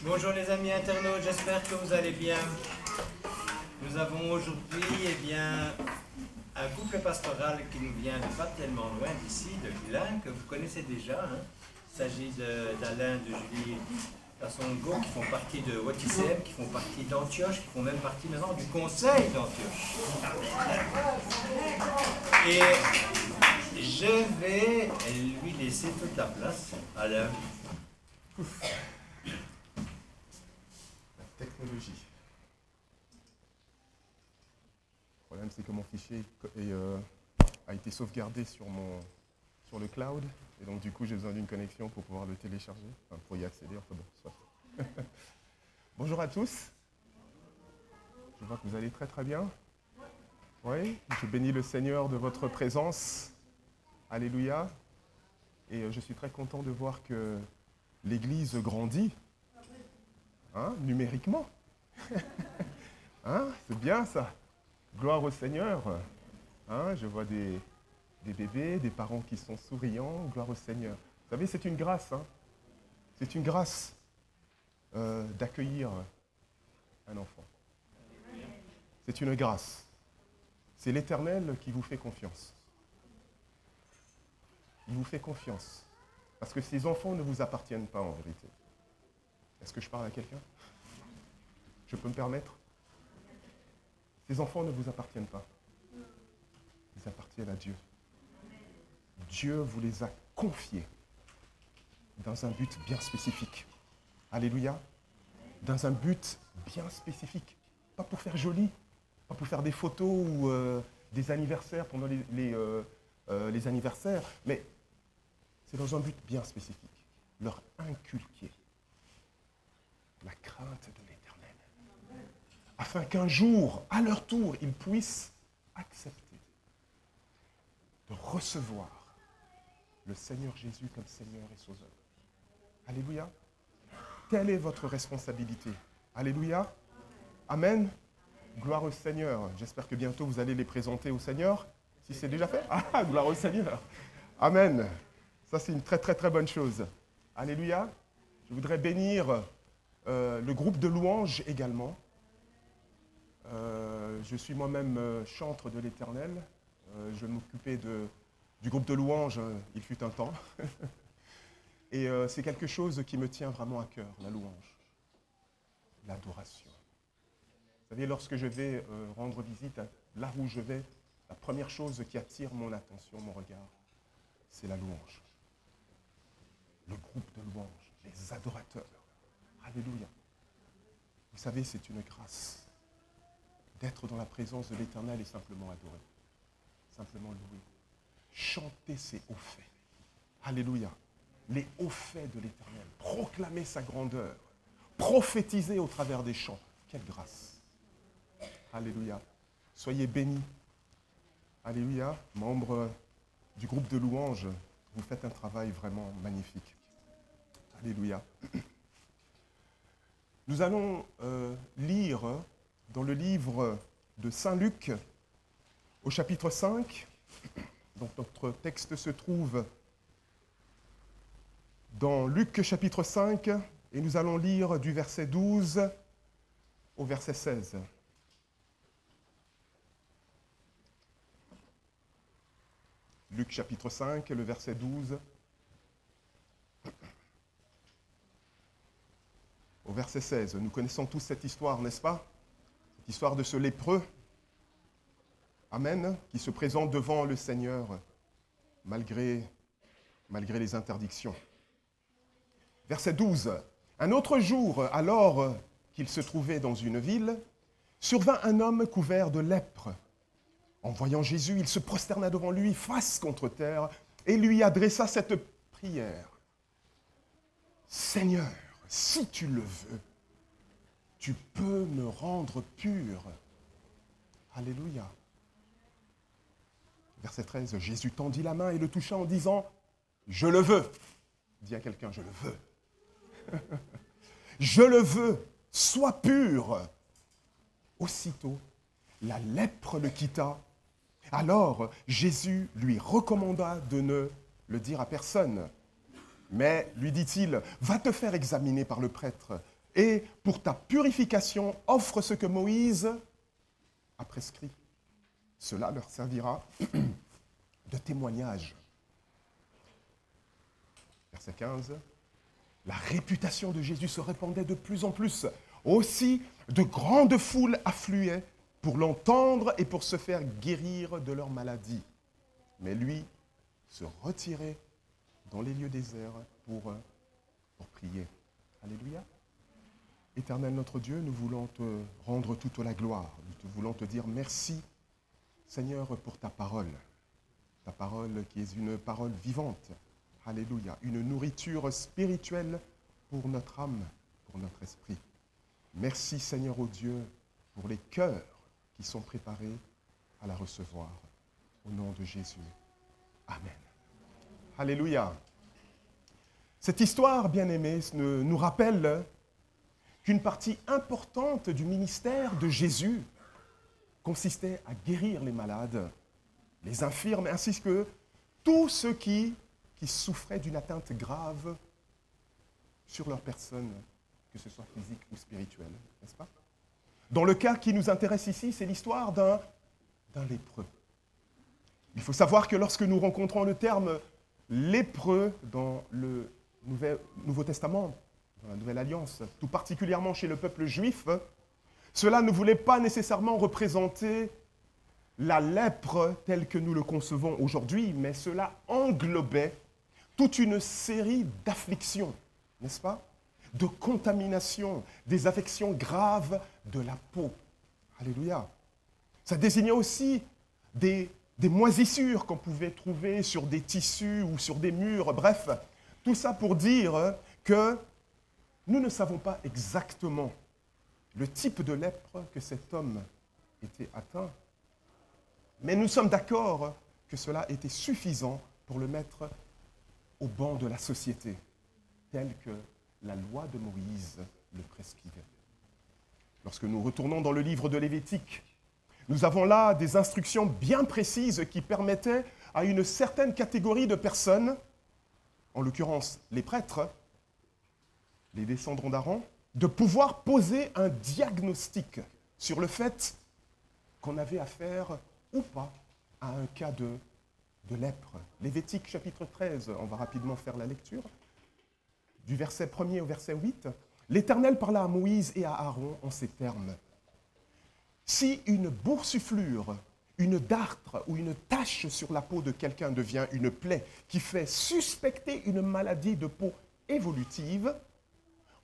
Bonjour les amis internautes, j'espère que vous allez bien. Nous avons aujourd'hui un couple pastoral qui nous vient de pas tellement loin d'ici, de Vilain, que vous connaissez déjà. Il s'agit d'Alain, de Julie Tassongo, qui font partie de WOTICM, qui font partie d'Antioche, qui font même partie maintenant du conseil d'Antioche. Et je vais lui laisser toute la place. Alain. Technologie. Le problème, c'est que mon fichier a été sauvegardé sur le cloud. Et donc, du coup, j'ai besoin d'une connexion pour pouvoir le télécharger, enfin, pour y accéder. Enfin bon, soit. Bonjour à tous. Je vois que vous allez très très bien. Oui, je bénis le Seigneur de votre présence. Alléluia. Et je suis très content de voir que l'Église grandit. Hein, numériquement. Hein, c'est bien ça. Gloire au Seigneur. Hein, je vois des bébés, des parents qui sont souriants. Gloire au Seigneur. Vous savez, c'est une grâce. Hein. C'est une grâce d'accueillir un enfant. C'est une grâce. C'est l'Éternel qui vous fait confiance. Il vous fait confiance. Parce que ces enfants ne vous appartiennent pas en vérité. Est-ce que je parle à quelqu'un? Je peux me permettre? Ces enfants ne vous appartiennent pas. Ils appartiennent à Dieu. Dieu vous les a confiés dans un but bien spécifique. Alléluia. Dans un but bien spécifique. Pas pour faire joli, pas pour faire des photos ou des anniversaires pendant les anniversaires, mais c'est dans un but bien spécifique. Leur inculquer la crainte de l'Éternel, afin qu'un jour, à leur tour, ils puissent accepter de recevoir le Seigneur Jésus comme Seigneur et Sauveur. Alléluia. Telle est votre responsabilité. Alléluia. Amen. Gloire au Seigneur. J'espère que bientôt vous allez les présenter au Seigneur. Si c'est déjà fait. Ah, gloire au Seigneur. Amen. Ça, c'est une très, très, très bonne chose. Alléluia. Je voudrais bénir le groupe de louanges également. Je suis moi-même chantre de l'Éternel. Je m'occupais du groupe de louanges, il fut un temps. Et c'est quelque chose qui me tient vraiment à cœur, la louange, l'adoration. Vous savez, lorsque je vais rendre visite, là où je vais, la première chose qui attire mon attention, mon regard, c'est la louange. Le groupe de louanges, les adorateurs. Alléluia. Vous savez, c'est une grâce d'être dans la présence de l'Éternel et simplement adorer. Simplement louer. Chanter ses hauts faits. Alléluia. Les hauts faits de l'Éternel. Proclamer sa grandeur. Prophétiser au travers des chants. Quelle grâce. Alléluia. Soyez bénis. Alléluia. Membres du groupe de louanges, vous faites un travail vraiment magnifique. Alléluia. Nous allons lire dans le livre de Saint Luc, au chapitre 5. Donc notre texte se trouve dans Luc chapitre 5, et nous allons lire du verset 12 au verset 16. Luc chapitre 5, le verset 12 au verset 16. Nous connaissons tous cette histoire, n'est-ce pas? Cette histoire de ce lépreux, amen, qui se présente devant le Seigneur malgré les interdictions. Verset 12. Un autre jour, alors qu'il se trouvait dans une ville, survint un homme couvert de lèpre. En voyant Jésus, il se prosterna devant lui, face contre terre, et lui adressa cette prière. Seigneur, si tu le veux, tu peux me rendre pur. Alléluia. Verset 13, Jésus tendit la main et le toucha en disant, je le veux. Dis à quelqu'un, je le veux. Je le veux, sois pur. Aussitôt, la lèpre le quitta. Alors, Jésus lui recommanda de ne le dire à personne. Mais, lui dit-il, va te faire examiner par le prêtre et pour ta purification, offre ce que Moïse a prescrit. Cela leur servira de témoignage. Verset 15. La réputation de Jésus se répandait de plus en plus. Aussi, de grandes foules affluaient pour l'entendre et pour se faire guérir de leur maladie. Mais lui se retirait dans les lieux déserts pour prier. Alléluia. Éternel notre Dieu, nous voulons te rendre toute la gloire. Nous voulons te dire merci, Seigneur, pour ta parole qui est une parole vivante. Alléluia. Une nourriture spirituelle pour notre âme, pour notre esprit. Merci, Seigneur, ô Dieu, pour les cœurs qui sont préparés à la recevoir. Au nom de Jésus. Amen. Alléluia. Cette histoire, bien-aimée, nous rappelle qu'une partie importante du ministère de Jésus consistait à guérir les malades, les infirmes, ainsi que tous ceux qui souffraient d'une atteinte grave sur leur personne, que ce soit physique ou spirituelle, n'est-ce pas? Dans le cas qui nous intéresse ici, c'est l'histoire d'un lépreux. Il faut savoir que lorsque nous rencontrons le terme lépreux dans le Nouveau Testament, dans la Nouvelle Alliance, tout particulièrement chez le peuple juif, cela ne voulait pas nécessairement représenter la lèpre telle que nous le concevons aujourd'hui, mais cela englobait toute une série d'afflictions, n'est-ce pas? De contamination, des affections graves de la peau. Alléluia. Ça désignait aussi des moisissures qu'on pouvait trouver sur des tissus ou sur des murs. Bref, tout ça pour dire que nous ne savons pas exactement le type de lèpre que cet homme était atteint. Mais nous sommes d'accord que cela était suffisant pour le mettre au banc de la société, tel que la loi de Moïse le prescrivait. Lorsque nous retournons dans le livre de Lévitique, nous avons là des instructions bien précises qui permettaient à une certaine catégorie de personnes, en l'occurrence les prêtres, les descendants d'Aaron, de pouvoir poser un diagnostic sur le fait qu'on avait affaire ou pas à un cas de lèpre. Lévitique chapitre 13, on va rapidement faire la lecture. Du verset 1er au verset 8, l'Éternel parla à Moïse et à Aaron en ces termes. Si une boursouflure, une dartre ou une tache sur la peau de quelqu'un devient une plaie qui fait suspecter une maladie de peau évolutive,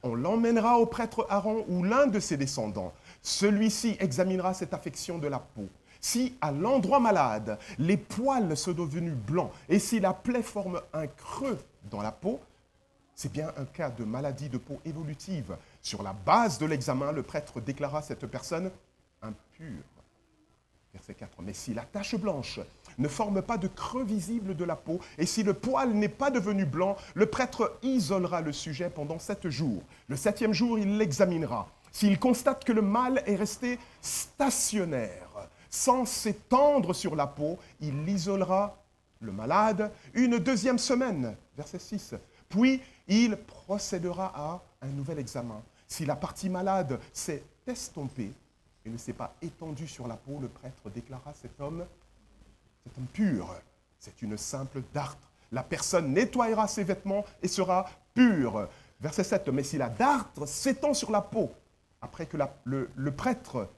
on l'emmènera au prêtre Aaron ou l'un de ses descendants. Celui-ci examinera cette affection de la peau. Si à l'endroit malade, les poils sont devenus blancs et si la plaie forme un creux dans la peau, c'est bien un cas de maladie de peau évolutive. Sur la base de l'examen, le prêtre déclara cette personne impure. Verset 4. Mais si la tache blanche ne forme pas de creux visible de la peau et si le poil n'est pas devenu blanc, le prêtre isolera le sujet pendant 7 jours. Le 7e jour, il l'examinera. S'il constate que le mal est resté stationnaire, sans s'étendre sur la peau, il l'isolera, le malade, une 2e semaine. Verset 6. Puis, il procédera à un nouvel examen. Si la partie malade s'est estompée et ne s'est pas étendue sur la peau, le prêtre déclara cet homme pur. C'est une simple dartre. La personne nettoyera ses vêtements et sera pure. Verset 7. Mais si la dartre s'étend sur la peau, après que le prêtre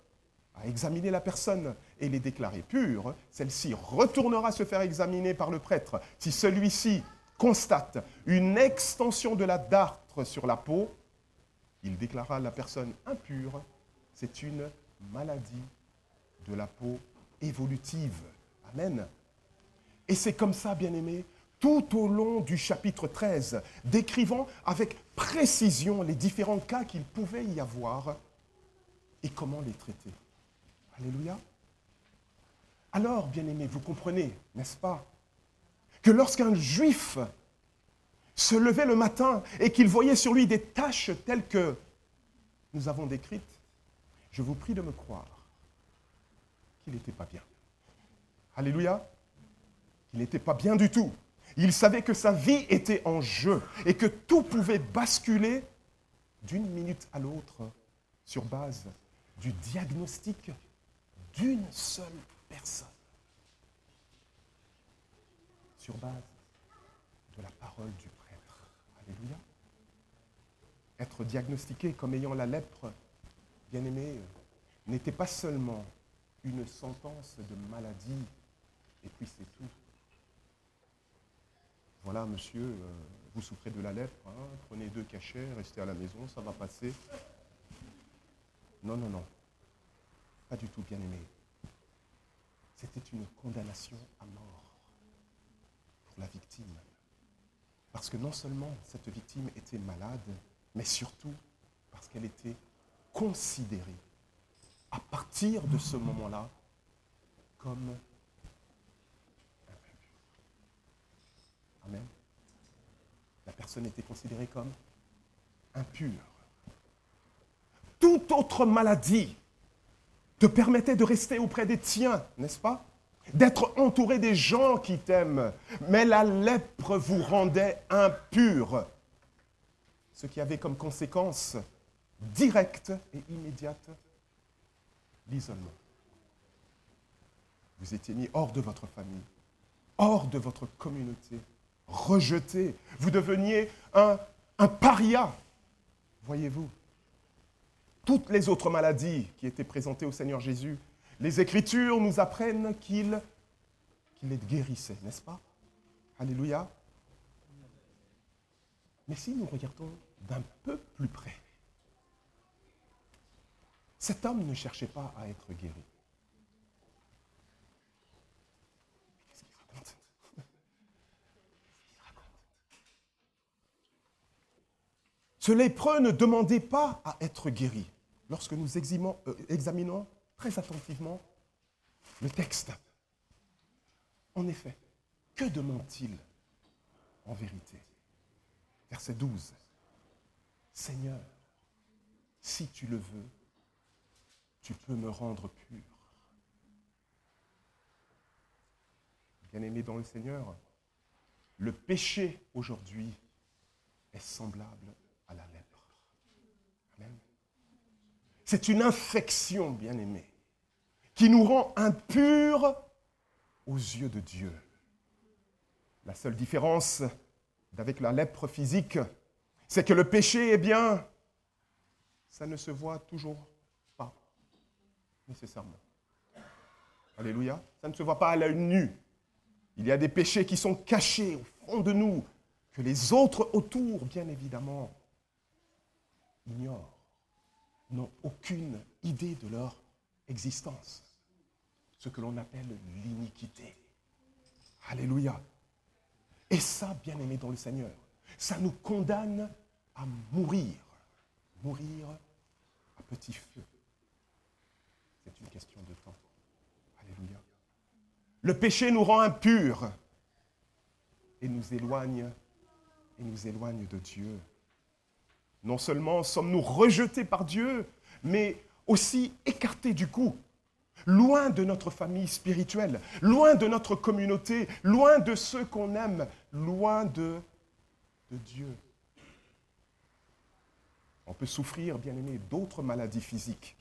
a examiné la personne et l'est déclarée pure, celle-ci retournera se faire examiner par le prêtre. Si celui-ci constate une extension de la dartre sur la peau, il déclara la personne impure. C'est une maladie de la peau évolutive. Amen. Et c'est comme ça, bien-aimés, tout au long du chapitre 13, décrivant avec précision les différents cas qu'il pouvait y avoir et comment les traiter. Alléluia. Alors, bien-aimés, vous comprenez, n'est-ce pas, que lorsqu'un juif se levait le matin et qu'il voyait sur lui des taches telles que nous avons décrites, je vous prie de me croire qu'il n'était pas bien. Alléluia. Il n'était pas bien du tout. Il savait que sa vie était en jeu et que tout pouvait basculer d'une minute à l'autre sur base du diagnostic d'une seule personne. Sur base de la parole du prêtre. Alléluia. Être diagnostiqué comme ayant la lèpre, bien-aimé, n'était pas seulement une sentence de maladie, et puis c'est tout. Voilà, monsieur, vous souffrez de la lèpre, hein, prenez 2 cachets, restez à la maison, ça va passer. Non, non, non. Pas du tout, bien-aimé. C'était une condamnation à mort pour la victime. Parce que non seulement cette victime était malade, mais surtout parce qu'elle était considérée, à partir de ce moment-là, comme impure. Amen. La personne était considérée comme impure. Toute autre maladie te permettait de rester auprès des tiens, n'est-ce pas? D'être entouré des gens qui t'aiment. Mais la lèpre vous rendait impur. Ce qui avait comme conséquence directe et immédiate l'isolement. Vous étiez mis hors de votre famille, hors de votre communauté, rejeté. Vous deveniez un paria, voyez-vous. Toutes les autres maladies qui étaient présentées au Seigneur Jésus, les Écritures nous apprennent qu'il les guérissait, n'est-ce pas? Alléluia. Mais si nous regardons d'un peu plus près, cet homme ne cherchait pas à être guéri. Qu'est-ce qu'il raconte? Ce lépreux ne demandait pas à être guéri. Lorsque nous examinons très attentivement le texte, en effet, que demande-t-il en vérité? Verset 12. Seigneur, si tu le veux, tu peux me rendre pur. Bien-aimé dans le Seigneur, le péché aujourd'hui est semblable à la lèpre. Amen. C'est une infection, bien-aimé, qui nous rend impurs aux yeux de Dieu. La seule différence avec la lèpre physique, c'est que le péché, eh bien, ça ne se voit toujours pas, nécessairement. Alléluia. Ça ne se voit pas à l'œil nu. Il y a des péchés qui sont cachés au fond de nous, que les autres autour, bien évidemment, ignorent, n'ont aucune idée de leur existence. Ce que l'on appelle l'iniquité. Alléluia. Et ça, bien-aimé dans le Seigneur, ça nous condamne à mourir. Mourir à petit feu. C'est une question de temps. Alléluia. Le péché nous rend impurs et nous éloigne de Dieu. Non seulement sommes-nous rejetés par Dieu, mais aussi écartés du coup, loin de notre famille spirituelle, loin de notre communauté, loin de ceux qu'on aime, loin de Dieu. On peut souffrir, bien-aimé, d'autres maladies physiques.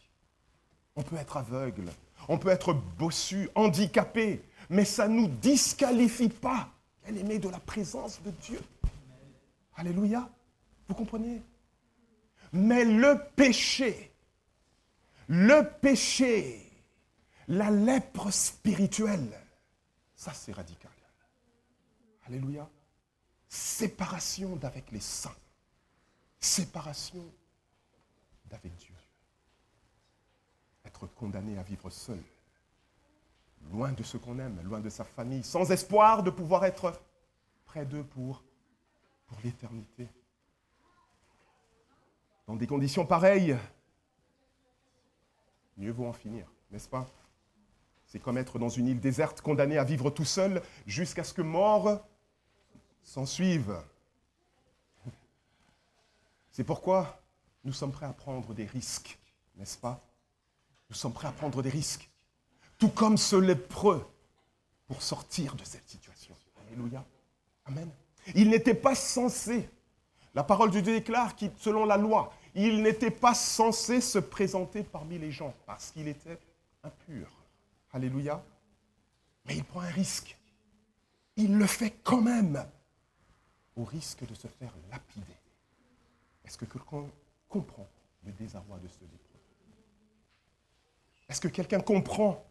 On peut être aveugle, on peut être bossu, handicapé, mais ça ne nous disqualifie pas, bien-aimé, de la présence de Dieu. Alléluia. Vous comprenez? Mais le péché, la lèpre spirituelle, ça c'est radical. Alléluia. Séparation d'avec les saints. Séparation d'avec Dieu. Être condamné à vivre seul, loin de ceux qu'on aime, loin de sa famille, sans espoir de pouvoir être près d'eux pour l'éternité. Dans des conditions pareilles, mieux vaut en finir, n'est-ce pas? C'est comme être dans une île déserte, condamné à vivre tout seul, jusqu'à ce que mort s'en suive. C'est pourquoi nous sommes prêts à prendre des risques, n'est-ce pas? Nous sommes prêts à prendre des risques, tout comme ce lépreux, pour sortir de cette situation. Alléluia. Amen. Il n'était pas censé, la parole de Dieu déclare que selon la loi, Il n'était pas censé se présenter parmi les gens parce qu'il était impur. Alléluia. Mais il prend un risque. Il le fait quand même, au risque de se faire lapider. Est-ce que quelqu'un comprend le désarroi de ce lépreux? Est-ce que quelqu'un comprend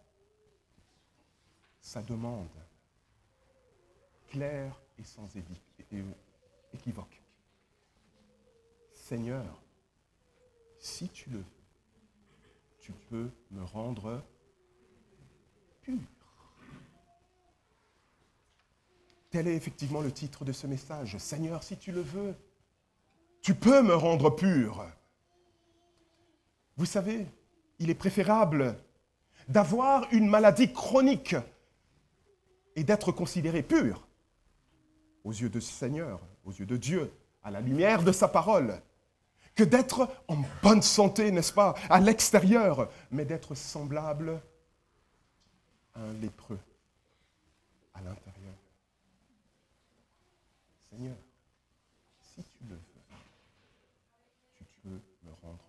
sa demande claire et sans équivoque? Seigneur, si tu le veux, tu peux me rendre pur. Tel est effectivement le titre de ce message. Seigneur, si tu le veux, tu peux me rendre pur. Vous savez, il est préférable d'avoir une maladie chronique et d'être considéré pur aux yeux du Seigneur, aux yeux de Dieu, à la lumière de sa parole, que d'être en bonne santé, n'est-ce pas, à l'extérieur, mais d'être semblable à un lépreux à l'intérieur. Seigneur, si tu le veux, tu peux me rendre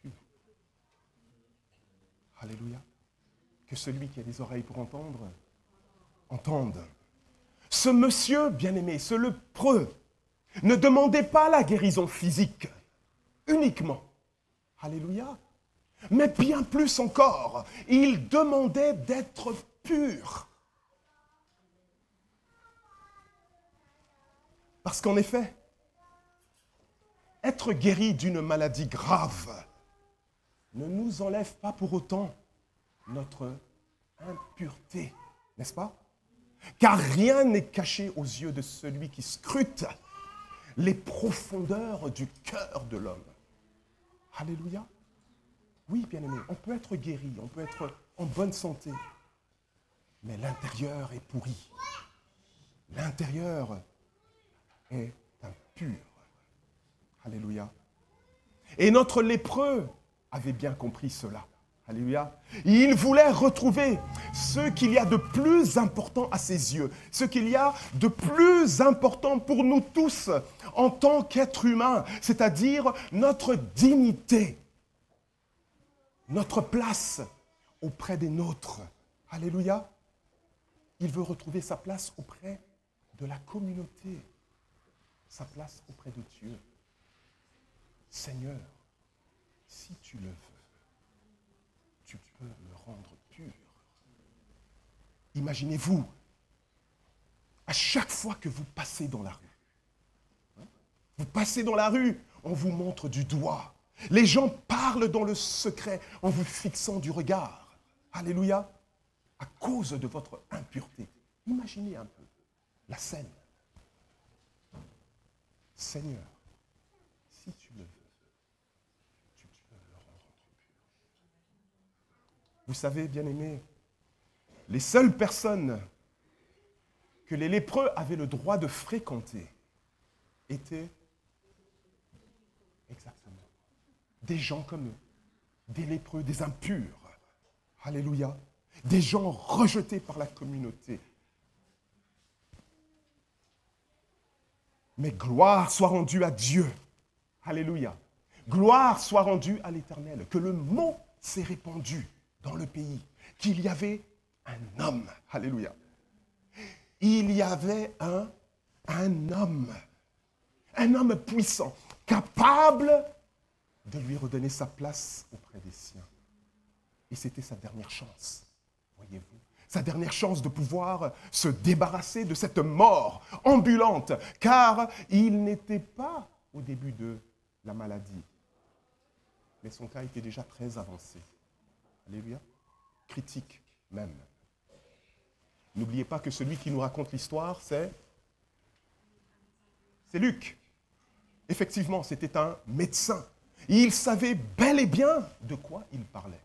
pur. Alléluia. Que celui qui a des oreilles pour entendre, entende. Ce monsieur bien-aimé, ce lépreux, ne demandait pas la guérison physique uniquement. Alléluia. Mais bien plus encore, il demandait d'être pur. Parce qu'en effet, être guéri d'une maladie grave ne nous enlève pas pour autant notre impureté, n'est-ce pas? Car rien n'est caché aux yeux de celui qui scrute les profondeurs du cœur de l'homme. Alléluia. Oui, bien-aimé, on peut être guéri, on peut être en bonne santé, mais l'intérieur est pourri. L'intérieur est impur. Alléluia. Et notre lépreux avait bien compris cela. Alléluia. Il voulait retrouver ce qu'il y a de plus important à ses yeux, ce qu'il y a de plus important pour nous tous en tant qu'êtres humains, c'est-à-dire notre dignité, notre place auprès des nôtres. Alléluia. Il veut retrouver sa place auprès de la communauté, sa place auprès de Dieu. Seigneur, si tu le veux, tu peux me rendre pur. Imaginez-vous, à chaque fois que vous passez dans la rue, vous passez dans la rue, on vous montre du doigt. Les gens parlent dans le secret en vous fixant du regard. Alléluia. À cause de votre impureté. Imaginez un peu la scène. Seigneur, si tu le veux, tu peux me rendre pur. Vous savez, bien-aimés, les seules personnes que les lépreux avaient le droit de fréquenter étaient exactement des gens comme eux, des lépreux, des impurs. Alléluia. Des gens rejetés par la communauté. Mais gloire soit rendue à Dieu. Alléluia. Gloire soit rendue à l'Éternel. Que le mot s'est répandu dans le pays. Qu'il y avait un homme. Alléluia. Il y avait un homme. Un homme puissant. Capable de lui redonner sa place auprès des siens. Et c'était sa dernière chance. Voyez-vous, sa dernière chance de pouvoir se débarrasser de cette mort ambulante, car il n'était pas au début de la maladie, mais son cas était déjà très avancé. Alléluia. Critique même. N'oubliez pas que celui qui nous raconte l'histoire, c'est Luc. Effectivement, c'était un médecin. Il savait bel et bien de quoi il parlait.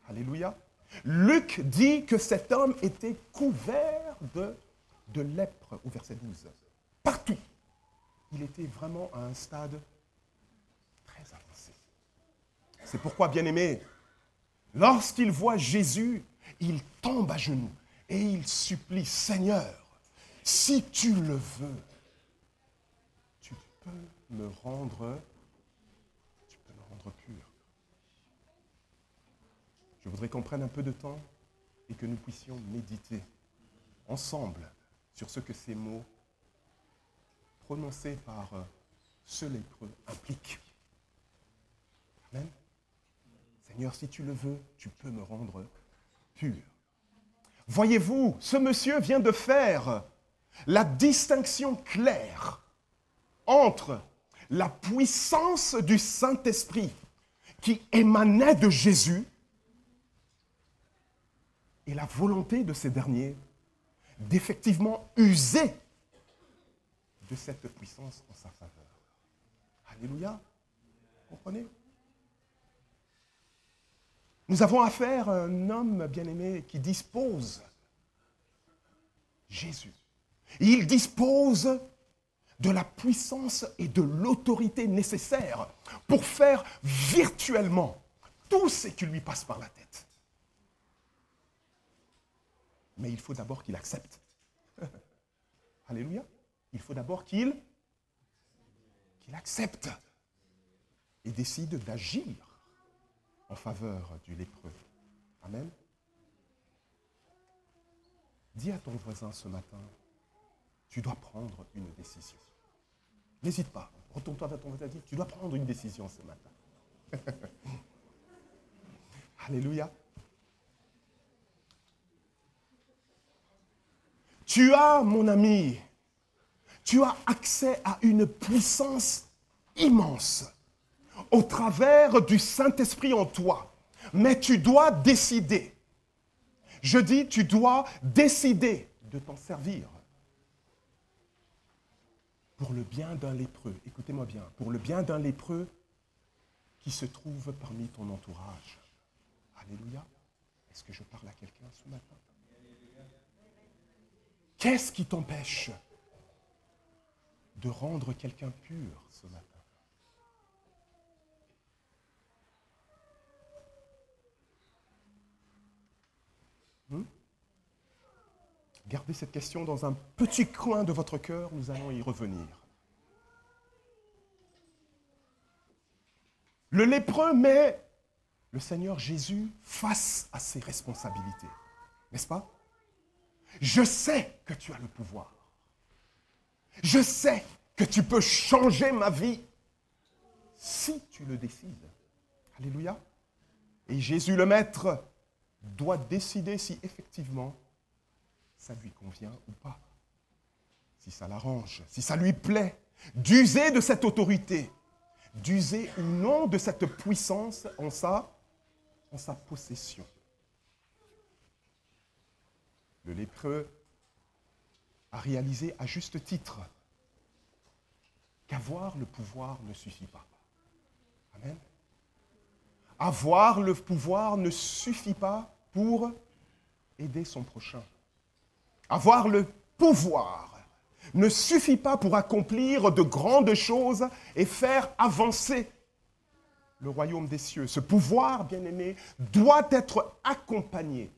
Alléluia. Luc dit que cet homme était couvert de lèpre, au verset 12. Partout. Il était vraiment à un stade très avancé. C'est pourquoi, bien-aimé, lorsqu'il voit Jésus, il tombe à genoux et il supplie, Seigneur, si tu le veux, tu peux me rendre Je voudrais qu'on prenne un peu de temps et que nous puissions méditer ensemble sur ce que ces mots prononcés par ce lépreux impliquent. Amen. Seigneur, si tu le veux, tu peux me rendre pur. Voyez-vous, ce monsieur vient de faire la distinction claire entre la puissance du Saint-Esprit qui émanait de Jésus et la volonté de ces derniers d'effectivement user de cette puissance en sa faveur. Alléluia. Comprenez? Nous avons affaire à un homme bien-aimé qui dispose, Jésus. Il dispose de la puissance et de l'autorité nécessaires pour faire virtuellement tout ce qui lui passe par la tête. Mais il faut d'abord qu'il accepte. Alléluia. Il faut d'abord qu'il accepte et décide d'agir en faveur du lépreux. Amen. Dis à ton voisin ce matin, tu dois prendre une décision. N'hésite pas. Retourne-toi vers ton voisin et dis, tu dois prendre une décision ce matin. Alléluia. Tu as, mon ami, tu as accès à une puissance immense au travers du Saint-Esprit en toi. Mais tu dois décider. Je dis, tu dois décider de t'en servir pour le bien d'un lépreux. Écoutez-moi bien, pour le bien d'un lépreux qui se trouve parmi ton entourage. Alléluia. Est-ce que je parle à quelqu'un ce matin? Qu'est-ce qui t'empêche de rendre quelqu'un pur ce matin? Gardez cette question dans un petit coin de votre cœur, nous allons y revenir. Le lépreux met le Seigneur Jésus face à ses responsabilités, n'est-ce pas? Je sais que tu as le pouvoir. Je sais que tu peux changer ma vie si tu le décides. Alléluia. Et Jésus le Maître doit décider si effectivement ça lui convient ou pas, si ça l'arrange, si ça lui plaît, d'user de cette autorité, d'user ou non de cette puissance en sa possession. Le lépreux a réalisé à juste titre qu'avoir le pouvoir ne suffit pas. Amen. Avoir le pouvoir ne suffit pas pour aider son prochain. Avoir le pouvoir ne suffit pas pour accomplir de grandes choses et faire avancer le royaume des cieux. Ce pouvoir, bien-aimé, doit être accompagné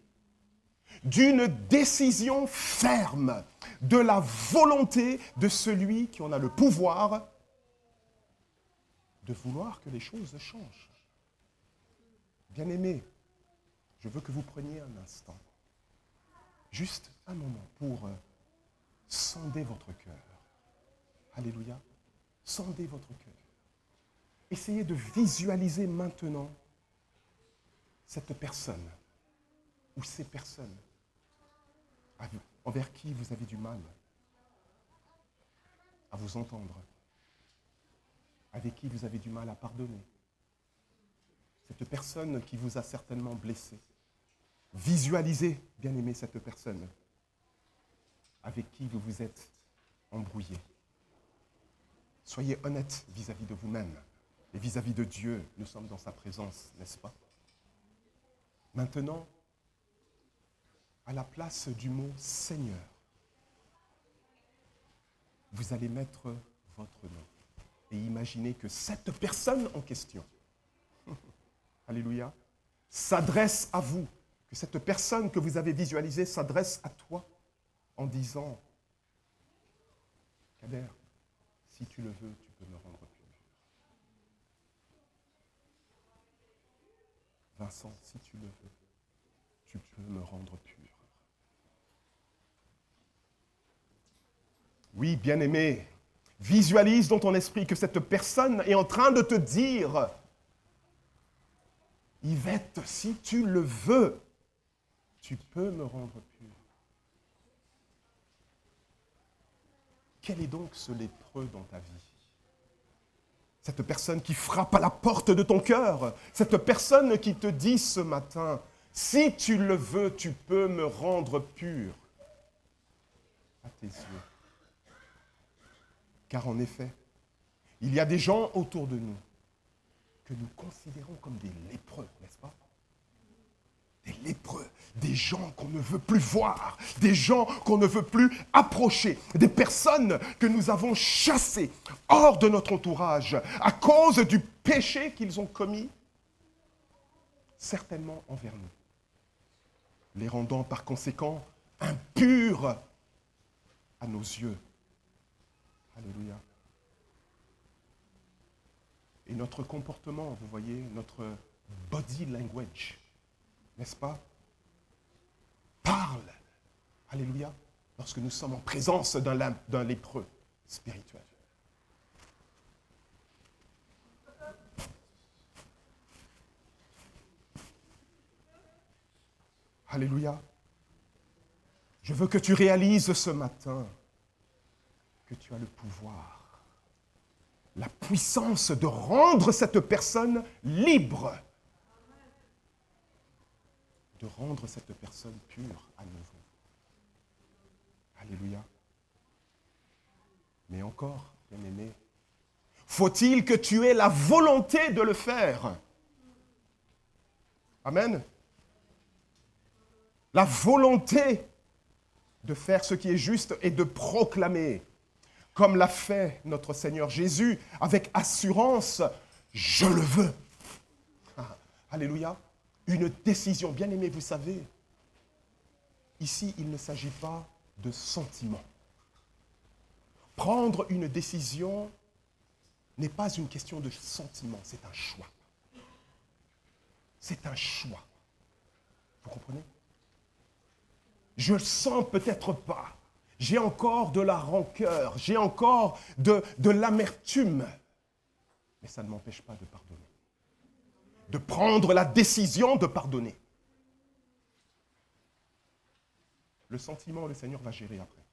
d'une décision ferme, de la volonté de celui qui en a le pouvoir de vouloir que les choses changent. Bien-aimé, je veux que vous preniez un instant, juste un moment pour sonder votre cœur. Alléluia. Sondez votre cœur. Essayez de visualiser maintenant cette personne ou ces personnes envers qui vous avez du mal à vous entendre, avec qui vous avez du mal à pardonner. Cette personne qui vous a certainement blessé. Visualisez, bien-aimé, cette personne avec qui vous vous êtes embrouillé. Soyez honnête vis-à-vis de vous-même et vis-à-vis de Dieu. Nous sommes dans sa présence, n'est-ce pas? Maintenant, à la place du mot Seigneur, vous allez mettre votre nom et imaginez que cette personne en question, alléluia, s'adresse à vous, que cette personne que vous avez visualisée s'adresse à toi en disant, Kader, si tu le veux, tu peux me rendre pur. Vincent, si tu le veux, tu peux me rendre pur. Oui, bien-aimé, visualise dans ton esprit que cette personne est en train de te dire, Yvette, si tu le veux, tu peux me rendre pur. Quel est donc ce lépreux dans ta vie? Cette personne qui frappe à la porte de ton cœur, cette personne qui te dit ce matin, si tu le veux, tu peux me rendre pur à tes yeux. Car en effet, il y a des gens autour de nous que nous considérons comme des lépreux, n'est-ce pas? Des lépreux, des gens qu'on ne veut plus voir, des gens qu'on ne veut plus approcher, des personnes que nous avons chassées hors de notre entourage à cause du péché qu'ils ont commis, certainement envers nous, les rendant par conséquent impurs à nos yeux. Alléluia. Et notre comportement, vous voyez, notre body language, n'est-ce pas, parle, alléluia, lorsque nous sommes en présence d'un lépreux spirituel. Alléluia. Je veux que tu réalises ce matin que tu as le pouvoir, la puissance de rendre cette personne libre, de rendre cette personne pure à nouveau. Alléluia. Mais encore, bien-aimé, faut-il que tu aies la volonté de le faire? Amen. La volonté de faire ce qui est juste et de proclamer, comme l'a fait notre Seigneur Jésus, avec assurance, je le veux. Ah, alléluia. Une décision. Bien-aimé, vous savez, ici, il ne s'agit pas de sentiment. Prendre une décision n'est pas une question de sentiment, c'est un choix. C'est un choix. Vous comprenez? Je le sens peut-être pas. J'ai encore de la rancœur, j'ai encore de l'amertume. Mais ça ne m'empêche pas de pardonner. De prendre la décision de pardonner. Le sentiment, le Seigneur va gérer après.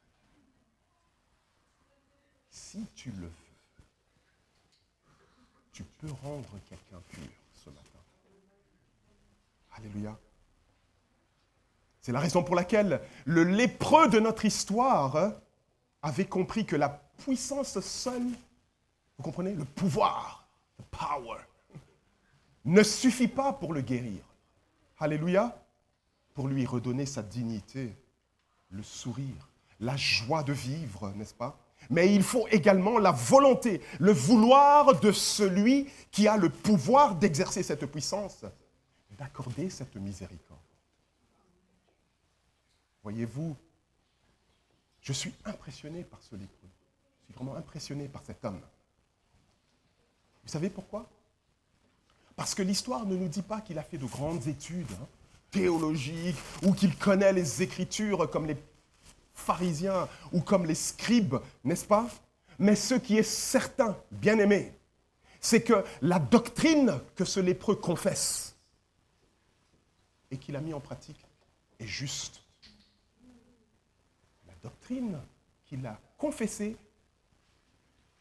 Si tu le veux, tu peux rendre quelqu'un pur ce matin. Alléluia. C'est la raison pour laquelle le lépreux de notre histoire avait compris que la puissance seule, vous comprenez, le pouvoir, the power, ne suffit pas pour le guérir. Alléluia. Pour lui redonner sa dignité, le sourire, la joie de vivre, n'est-ce pas? Mais il faut également la volonté, le vouloir de celui qui a le pouvoir d'exercer cette puissance, d'accorder cette miséricorde. Voyez-vous, je suis impressionné par ce lépreux. Je suis vraiment impressionné par cet homme. Vous savez pourquoi? Parce que l'histoire ne nous dit pas qu'il a fait de grandes études théologiques ou qu'il connaît les Écritures comme les pharisiens ou comme les scribes, n'est-ce pas? Mais ce qui est certain, bien-aimé, c'est que la doctrine que ce lépreux confesse et qu'il a mis en pratique est juste. La doctrine qu'il a confessée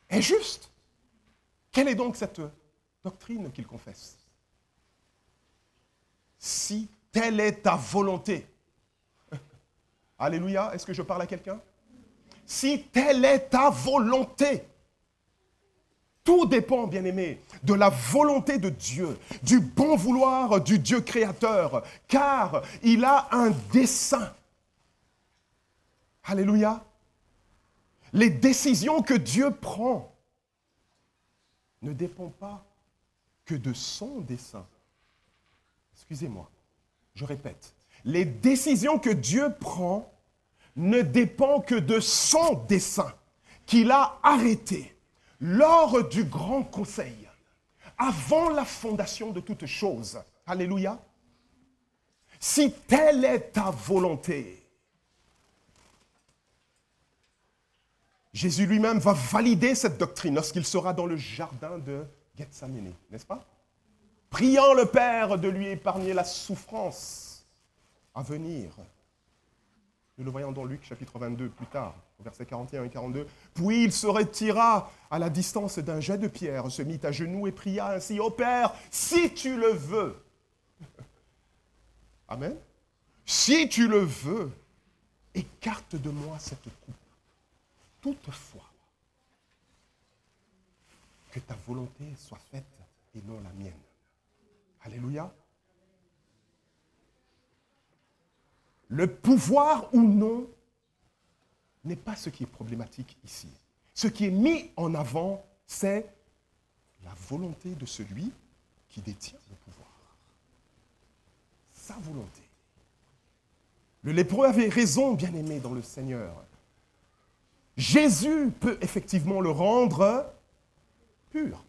est juste. Quelle est donc cette doctrine qu'il confesse? Si telle est ta volonté. Alléluia, est-ce que je parle à quelqu'un? Si telle est ta volonté. Tout dépend, bien-aimé, de la volonté de Dieu, du bon vouloir du Dieu créateur, car il a un dessein. Alléluia. Les décisions que Dieu prend ne dépendent pas que de son dessein. Excusez-moi, je répète. Les décisions que Dieu prend ne dépendent que de son dessein qu'il a arrêté lors du grand conseil, avant la fondation de toutes choses. Alléluia. Si telle est ta volonté, Jésus lui-même va valider cette doctrine lorsqu'il sera dans le jardin de Gethsémani, n'est-ce pas? Priant le Père de lui épargner la souffrance à venir. Nous le voyons dans Luc chapitre 22 plus tard, versets 41 et 42. Puis il se retira à la distance d'un jet de pierre, se mit à genoux et pria ainsi: Ô Père, si tu le veux. Amen. Si tu le veux, écarte de moi cette coupe. Toutefois, que ta volonté soit faite et non la mienne. Alléluia. Le pouvoir ou non n'est pas ce qui est problématique ici. Ce qui est mis en avant, c'est la volonté de celui qui détient le pouvoir. Sa volonté. Le lépreux avait raison, bien-aimé dans le Seigneur. Jésus peut effectivement le rendre pur.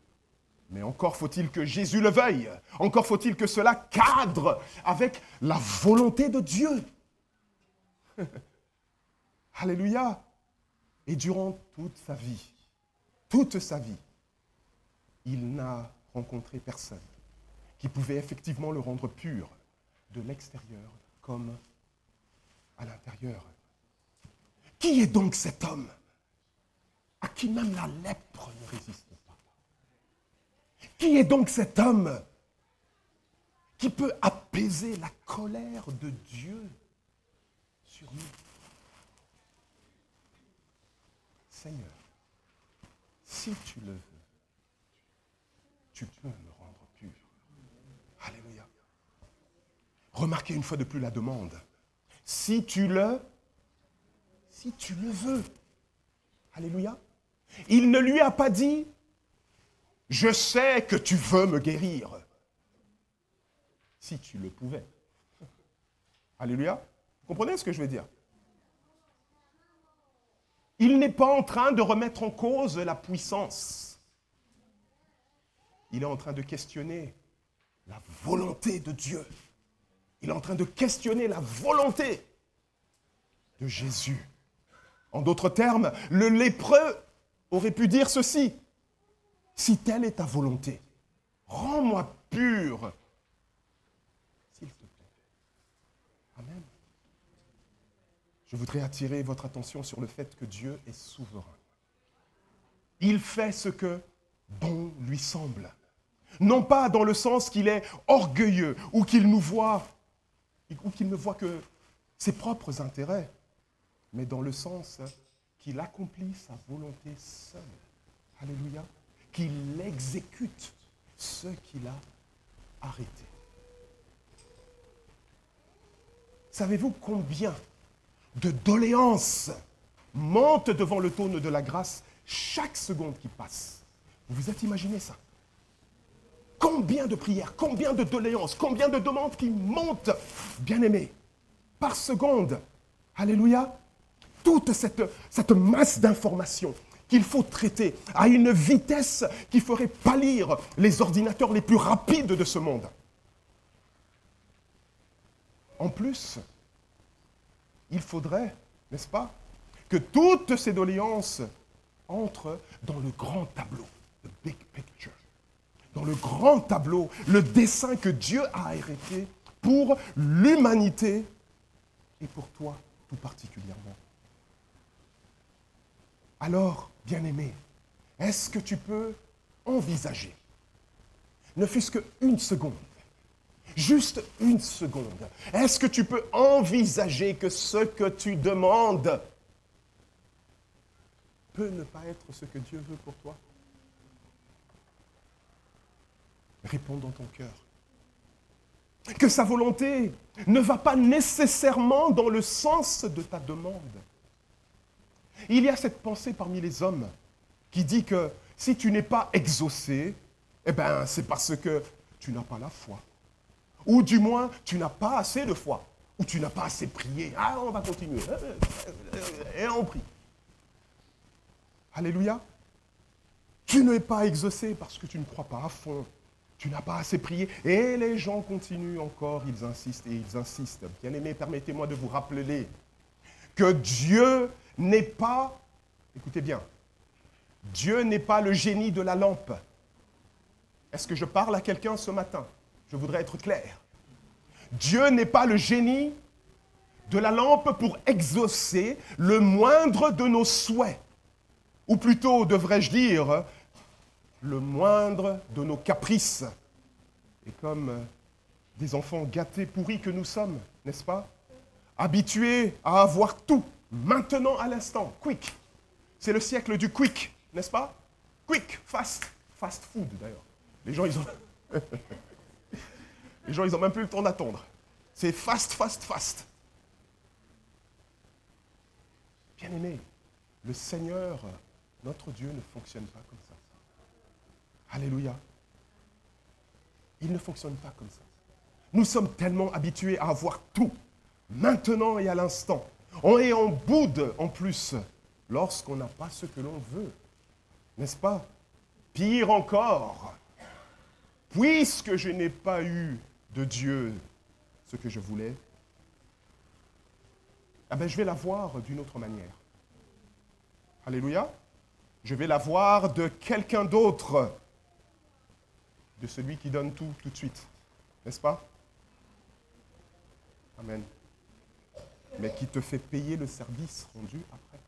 Mais encore faut-il que Jésus le veuille. Encore faut-il que cela cadre avec la volonté de Dieu. Alléluia. Et durant toute sa vie, il n'a rencontré personne qui pouvait effectivement le rendre pur de l'extérieur comme à l'intérieur. Qui est donc cet homme à qui même la lèpre ne résiste pas? Qui est donc cet homme qui peut apaiser la colère de Dieu sur nous? Seigneur, si tu le veux, tu peux me rendre pur. Alléluia. Remarquez une fois de plus la demande. Si tu le veux. Alléluia. Il ne lui a pas dit: je sais que tu veux me guérir. Si tu le pouvais. Alléluia. Vous comprenez ce que je veux dire? Il n'est pas en train de remettre en cause la puissance. Il est en train de questionner la volonté de Dieu. Il est en train de questionner la volonté de Jésus. En d'autres termes, le lépreux aurait pu dire ceci: si telle est ta volonté, rends-moi pur, s'il te plaît. Amen. Je voudrais attirer votre attention sur le fait que Dieu est souverain. Il fait ce que bon lui semble. Non pas dans le sens qu'il est orgueilleux ou qu'il ne voit que ses propres intérêts, mais dans le sens qu'il accomplit sa volonté seul. Alléluia. Qu'il exécute ce qu'il a arrêté. Savez-vous combien de doléances montent devant le trône de la grâce chaque seconde qui passe? Vous vous êtes imaginé ça? Combien de prières, combien de doléances, combien de demandes qui montent, bien-aimés, par seconde. Alléluia. Toute cette masse d'informations qu'il faut traiter à une vitesse qui ferait pâlir les ordinateurs les plus rapides de ce monde. En plus, il faudrait, n'est-ce pas, que toutes ces doléances entrent dans le grand tableau, the big picture. Dans le grand tableau, le dessein que Dieu a arrêté pour l'humanité et pour toi tout particulièrement. Alors, bien-aimé, est-ce que tu peux envisager, ne fût-ce qu'une seconde, juste une seconde, est-ce que tu peux envisager que ce que tu demandes peut ne pas être ce que Dieu veut pour toi? Réponds dans ton cœur. Que sa volonté ne va pas nécessairement dans le sens de ta demande. Il y a cette pensée parmi les hommes qui dit que si tu n'es pas exaucé, eh bien, c'est parce que tu n'as pas la foi. Ou du moins, tu n'as pas assez de foi. Ou tu n'as pas assez prié. Ah, on va continuer. Et on prie. Alléluia. Tu n'es pas exaucé parce que tu ne crois pas à fond. Tu n'as pas assez prié. Et les gens continuent encore, ils insistent et ils insistent. Bien-aimés, permettez-moi de vous rappeler que Dieu n'est pas, écoutez bien, Dieu n'est pas le génie de la lampe. Est-ce que je parle à quelqu'un ce matin? Je voudrais être clair. Dieu n'est pas le génie de la lampe pour exaucer le moindre de nos souhaits. Ou plutôt, devrais-je dire, le moindre de nos caprices. Et comme des enfants gâtés, pourris que nous sommes, n'est-ce pas? Habitués à avoir tout, maintenant à l'instant, quick. C'est le siècle du quick, n'est-ce pas? Quick, fast food d'ailleurs. Les gens, ils ont même plus le temps d'attendre. C'est fast. Bien-aimé, le Seigneur, notre Dieu, ne fonctionne pas comme ça. Alléluia. Il ne fonctionne pas comme ça. Nous sommes tellement habitués à avoir tout, maintenant et à l'instant. Et on boude en plus lorsqu'on n'a pas ce que l'on veut. N'est-ce pas? Pire encore, puisque je n'ai pas eu de Dieu ce que je voulais, je vais l'avoir d'une autre manière. Alléluia. Je vais l'avoir de quelqu'un d'autre, de celui qui donne tout de suite. N'est-ce pas? Amen. Mais qui te fait payer le service rendu après.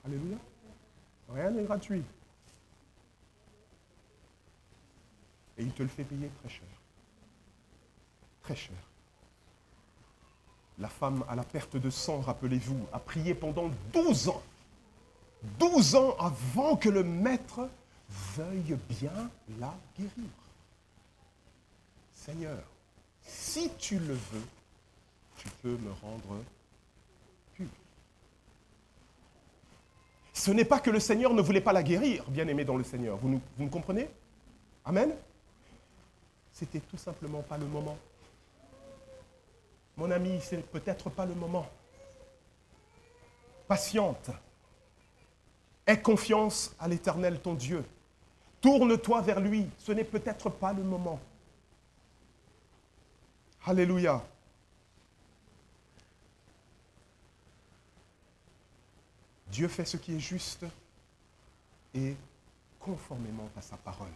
Alléluia. Rien n'est gratuit. Et il te le fait payer très cher. Très cher. La femme à la perte de sang, rappelez-vous, a prié pendant 12 ans. 12 ans avant que le maître veuille bien la guérir. Seigneur, si tu le veux, tu peux me rendre pur. Ce n'est pas que le Seigneur ne voulait pas la guérir, bien-aimé dans le Seigneur. Vous me comprenez? Amen? C'était tout simplement pas le moment. Mon ami, c'est peut-être pas le moment. Patiente. Aie confiance à l'Éternel, ton Dieu. Tourne-toi vers lui. Ce n'est peut-être pas le moment. Alléluia. Dieu fait ce qui est juste et conformément à sa parole.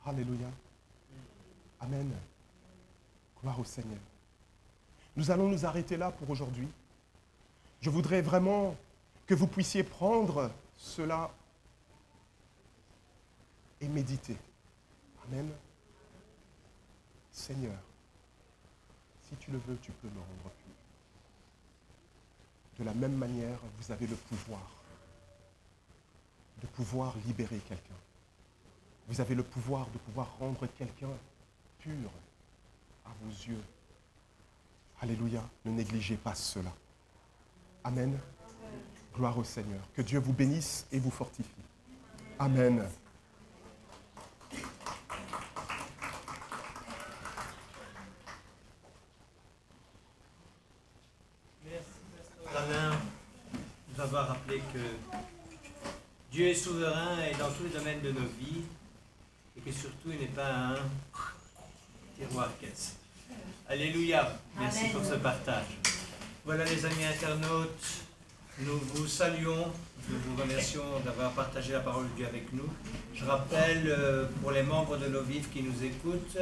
Alléluia. Amen. Gloire au Seigneur. Nous allons nous arrêter là pour aujourd'hui. Je voudrais vraiment que vous puissiez prendre cela et méditer. Amen. Seigneur, si tu le veux, tu peux me rendre pur. De la même manière, vous avez le pouvoir de pouvoir libérer quelqu'un. Vous avez le pouvoir de pouvoir rendre quelqu'un pur à vos yeux. Alléluia, ne négligez pas cela. Amen. Gloire au Seigneur. Que Dieu vous bénisse et vous fortifie. Amen. Merci, Pasteur Alain, de nous avoir rappelé que Dieu est souverain et dans tous les domaines de nos vies et que surtout il n'est pas un tiroir-caisse. Alléluia. Merci Amen. Pour ce partage. Voilà les amis internautes, nous vous saluons, nous vous remercions d'avoir partagé la parole de Dieu avec nous. Je rappelle pour les membres de l'OVIF qui nous écoutent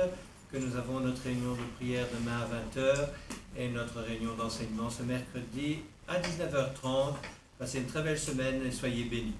que nous avons notre réunion de prière demain à 20h et notre réunion d'enseignement ce mercredi à 19h30. Passez une très belle semaine et soyez bénis.